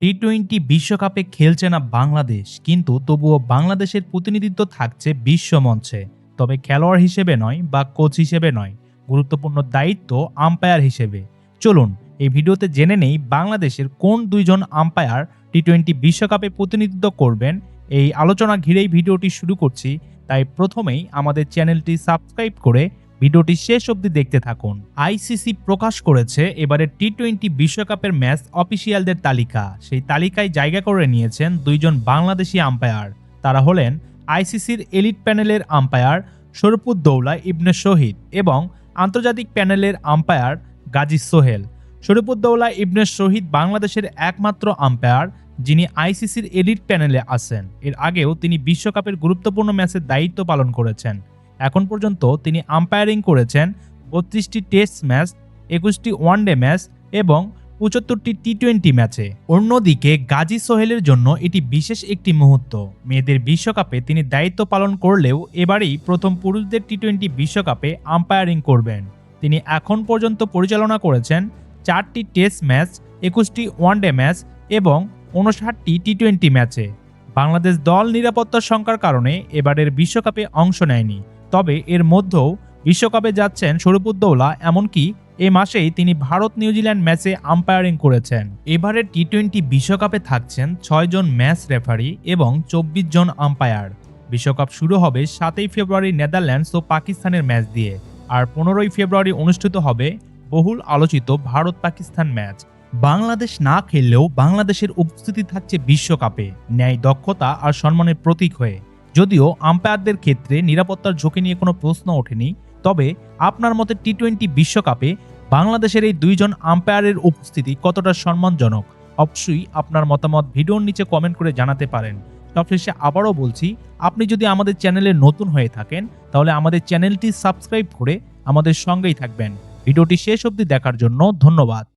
T twenty বিশ্বকাপে খেলছে না বাংলাদেশ, কিন্তু তবুও বাংলাদেশের প্রতিনিধিত্ব থাকছে বিশ্বমঞ্চে। তবে খেলোয়াড় হিসেবে নয় বা কোচ হিসেবে নয়, গুরুত্বপূর্ণ দায়িত্ব আম্পায়ার হিসেবে। চলুন এই ভিডিওতে জেনে নেই বাংলাদেশের কোন দুইজন আম্পায়ার টি-টোয়েন্টি বিশ্বকাপে প্রতিনিধিত্ব করবেন। এই আলোচনা ঘিরেই ভিডিওটি শুরু করছি, তাই প্রথমেই আমাদের চ্যানেলটি সাবস্ক্রাইব করে ভিডিওটি শেষ অবধি দেখতে থাকুন। আইসিসি প্রকাশ করেছে এবারের টি-টোয়েন্টি বিশ্বকাপের ম্যাচ অফিসিয়ালদের তালিকা। সেই তালিকায় জায়গা করে নিয়েছেন দুইজন বাংলাদেশি আম্পায়ার। তারা হলেন আইসিসির এলিট প্যানেলের আম্পায়ার শরীফুদ্দৌলা ইবনে শহীদ এবং আন্তর্জাতিক প্যানেলের আম্পায়ার গাজী সোহেল। শরীফুদ্দৌলা ইবনে শহীদ বাংলাদেশের একমাত্র আম্পায়ার যিনি আইসিসির এলিট প্যানেলে আছেন। এর আগেও তিনি বিশ্বকাপের গুরুত্বপূর্ণ ম্যাচের দায়িত্ব পালন করেছেন। এখন পর্যন্ত তিনি আম্পায়ারিং করেছেন 32টি টেস্ট ম্যাচ, 21টি ওয়ানডে ম্যাচ এবং 75টি টি-টোয়েন্টি ম্যাচে। অন্যদিকে গাজী সোহেলের জন্য এটি বিশেষ একটি মুহূর্ত। মেয়েদের বিশ্বকাপে তিনি দায়িত্ব পালন করলেও এবারেই প্রথম পুরুষদের টি-টোয়েন্টি বিশ্বকাপে আম্পায়ারিং করবেন। তিনি এখন পর্যন্ত পরিচালনা করেছেন 4টি টেস্ট ম্যাচ, 21টি ওয়ানডে ম্যাচ এবং 59টি টি-টোয়েন্টি ম্যাচে। বাংলাদেশ দল নিরাপত্তার শঙ্কার কারণে এবারের বিশ্বকাপে অংশ নেয়নি। তবে এর মধ্যেও বিশ্বকাপে যাচ্ছেন শরীফুদ্দৌলা, এমনকি এ মাসেই তিনি ভারত নিউজিল্যান্ড ম্যাচে আম্পায়ারিং করেছেন। এবারের টি-টোয়েন্টি বিশ্বকাপে থাকছেন 6 জন ম্যাচ রেফারি এবং 24 জন আম্পায়ার। বিশ্বকাপ শুরু হবে 7ই ফেব্রুয়ারি নেদারল্যান্ডস ও পাকিস্তানের ম্যাচ দিয়ে, আর 15ই ফেব্রুয়ারি অনুষ্ঠিত হবে বহুল আলোচিত ভারত পাকিস্তান ম্যাচ। বাংলাদেশ না খেললেও বাংলাদেশের উপস্থিতি থাকছে বিশ্বকাপে, ন্যায়, দক্ষতা আর সম্মানের প্রতীক হয়ে। যদিও আম্পায়ারদের ক্ষেত্রে নিরাপত্তার ঝুঁকি নিয়ে কোনো প্রশ্ন ওঠেনি, তবে আপনার মতে টি-টোয়েন্টি বিশ্বকাপে বাংলাদেশের এই দুইজন আম্পায়ারের উপস্থিতি কতটা সম্মানজনক? অবশ্যই আপনার মতামত ভিডিওর নিচে কমেন্ট করে জানাতে পারেন। সবশেষে আবারও বলছি, আপনি যদি আমাদের চ্যানেলে নতুন হয়ে থাকেন তাহলে আমাদের চ্যানেলটি সাবস্ক্রাইব করে আমাদের সঙ্গেই থাকবেন। ভিডিওটি শেষ অবধি দেখার জন্য ধন্যবাদ।